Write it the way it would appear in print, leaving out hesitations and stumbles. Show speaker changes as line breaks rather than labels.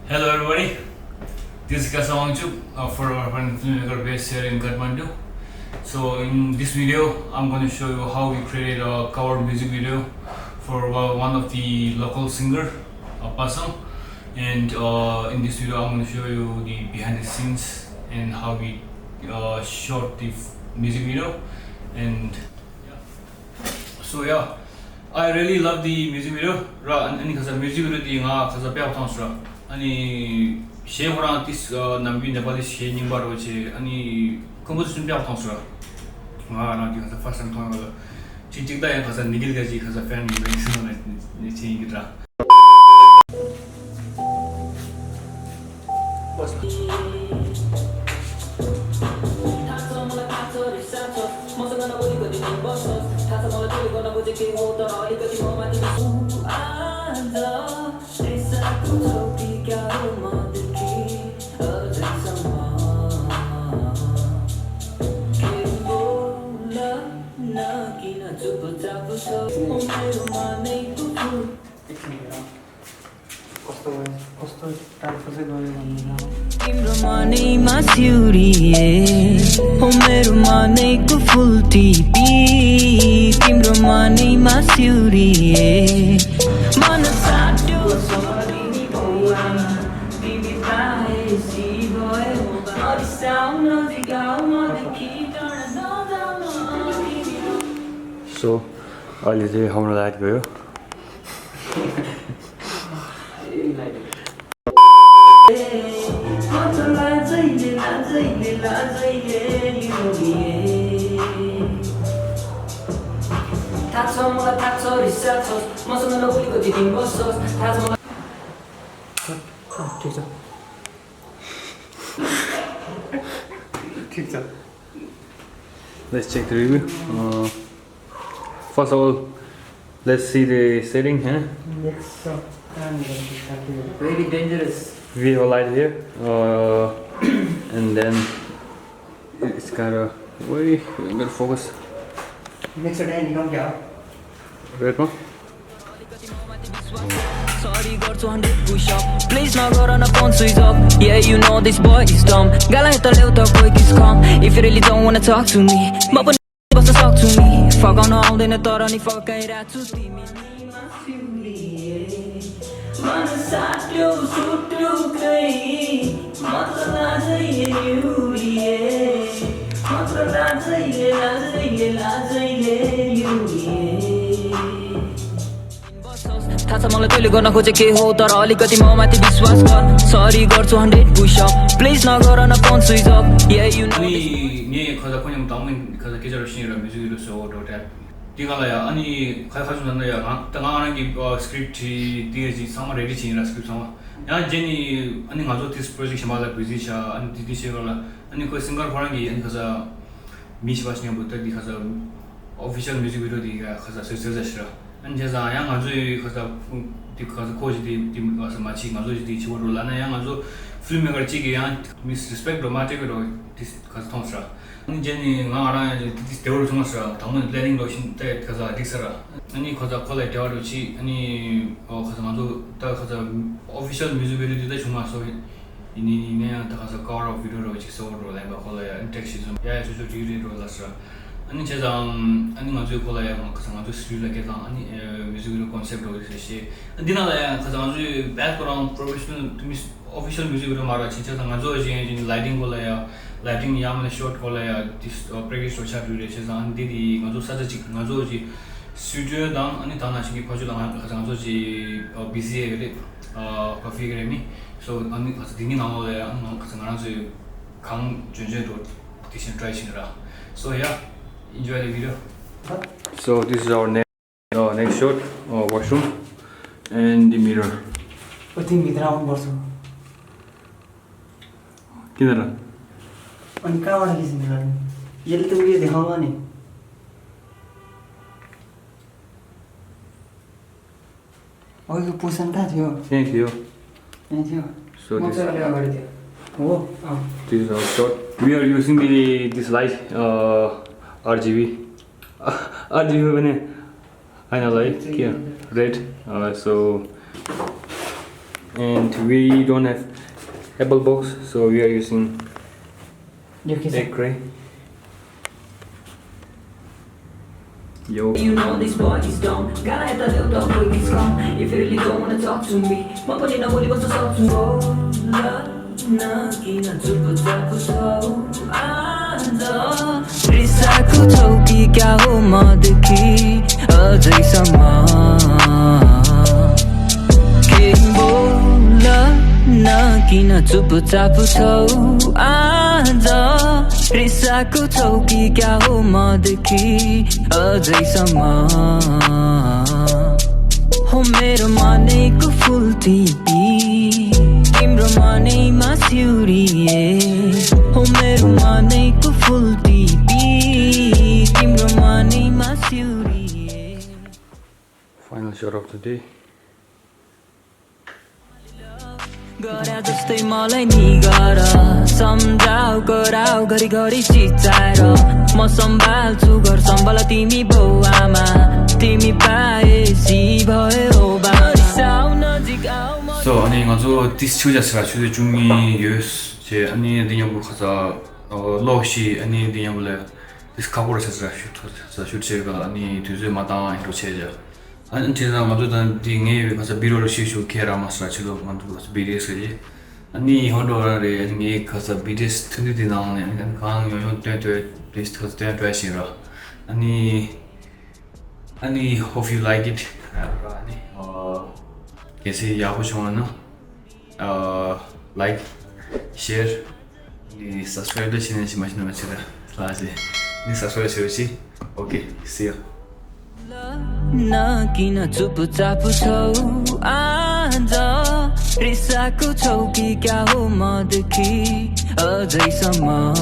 Hello everybody, this is Kasawangchu for our filmmaker based here in Kathmandu. So in this video, I'm going to show you how we created a cover music video for one of the local singer, Pasang. And in this video, I'm going to show you the behind the scenes and how we shot the music video. And so yeah, I really love the music video. And because the music video is a bit of अनि शेवरा तिस नम्बी नेपाली शे निम्बर होचे अनि composition pay out होसरा ना कि खसा first time थोड़ा वाला चिचिक दा खसा निकल गया जी खसा फैन में सुनो ने चेंज किया बस
तिम्रो मनैमा सिउरी हो मेरो मनैको फुल टिपी तिम्रो मनैमा सिउरी मन साट्यो सरी भौआमा तिमी पाएसी भयो अरिसाउन दिगाउन देखि टाढा नजाउन
सो अहिले चाहिँ हाम्रो लाइट गयो Let's check the review. First of all, let's see the setting.
Very dangerous.
We have a light here, and then it's kind of way. I'm gonna focus.
Next time, you don't get.
Right now.
Sorry, got 200 push up. Please not go on a phone switch up. Yeah, you know this boy is dumb. Gala hit a little talk, boy, is calm. If you really don't wanna talk to me, but what's talk to me? Fuck on all, then I thought I need fuck I had to see me. Manasatyo sutyo kai, matala jaiye yuriye, matala jaiye la jaiye yuriye. थाहा छ मलाई तैँले गर्न खोजे के हो तर अलिकति म माथि विश्वास गर सरी गर्छु 100 पुश अप प्लिज नगर न फोन स्विच अफ या यु नो
नि खजा पनि ताउन खजा के जरो सिनेर म्युजिक भिडियो सो डट एप तिगाला या अनि खै खजु नन्द या तगाना कि स्क्रिप्ट तिजी सम रेडी छिन स्क्रिप्ट सम या जेनी अनि गजो त्यस प्रोजेक्ट समाला बिजी छ अनि दिदी सेगला अनि कोही सिंगर फरंगी अनि खजा मिस बस्ने बुत दि खजा अफिशियल म्युजिक भिडियो दि खजा सो जस्रा अनि जजा yang azu khasa ti khasa koji di khasa machi ngazu di churu lana yang azu filmmaker chi ge yang misrespect dramatic ro this khasa thonsra ani jeni ngara this tewru thonsra thamun planning lo shin te khasa disara ani khasa khola tewru chi ani khasa ngazu ta khasa official music video de chuma so ini ne ta khasa cover of video ro chi so ro la ba khola ya text ya so ji ro lasra अनि चाहिँ अनि हजुर कोलाई खसँग हजुर studio के अनि music video concept हो त्यसै दिनलाई खसँग हजुर ब्याकग्राउन्ड प्रोफेसनल तिमी अफिशियल म्युजिक भिडियो मारा छ चाहिँ हजुर चाहिँ लाइटिङ कोलाई लाइटिङ या मैले शॉट कोलाई दिस प्र्याक्टिस हो छ भिडियो छ अनि दिदी हजुर साझा चाहिँ हजुर चाहिँ स्टुडियो दाम अनि ताना चाहिँ खजुर खसँग हजुर चाहिँ बिजी गरे कफी गरे नि सो अनि खज दिनी नमले अनि खसँग हजुर खाम जुन चाहिँ रोड त्यसै ट्राई छिन र so yeah enjoy the video. So this is our next shot, washroom and the mirror.
What thing with round also?
किधर?
अनि कहाँबाट खिच्ने र यसले त उयो देखाउँला नि अघिको पोसन कहाँ थियो
त्यही थियो
यहाँ थियो
So
म चाहिँ अगाडि थियो हो
this is our shot. We are using this light RGB RGB भने हैन लाइट के red so and we don't have apple box, so we are using egg gray. Yo.
You know this boy is dumb. Gotta hit the little dog quick, he's come. If you really don't wanna talk to me, my body now only wants to talk to me. 나기나 주부자부터 앉아 리사쿠 토끼 겨우 머드키 어제서만 몰라 나기나 주부자부터 앉아 리사쿠 토끼 겨우 머드키 어제서만 मेरो मनेको फुल टिपी तिम्रो मनैमा सिउरिए हो मेरो मनेको फुल टिपी तिम्रो मनैमा सिउरिए.
Final shot of the day.
गरे जस्तै मलाई नि गर सम्झाउ गराउ घरिघरि चिचाएर म सम्भाल्छु घर सम्भाल तिमी बाउ आमा तिमी पाएसी भयो बासाउ नजिक आउ.
So 아니 가서 디스튜자스라 주제 중이 요스 제 아니 디냐고 가서 로시 아니 디냐고래 디스카보르스라 슈트가 아니 두즈마다 이로 체제 아니 제가 맞던 딩에 가서 비로를 시슈 케라마스라 치도 만두 가서 비리스지 아니 혼도라레 아니 가서 비리스 트니디 나오네 아니 강 요요 때때 리스트 가서 때시라 아니 hope you like it 아니 कैसे या कुछ होना like share ni subscribe da chine shi machina machira classe ni subscribe shi okay see you
나기나 주부자부 쳐 앉아 리사쿠 토끼 겨우 머드키 어제서만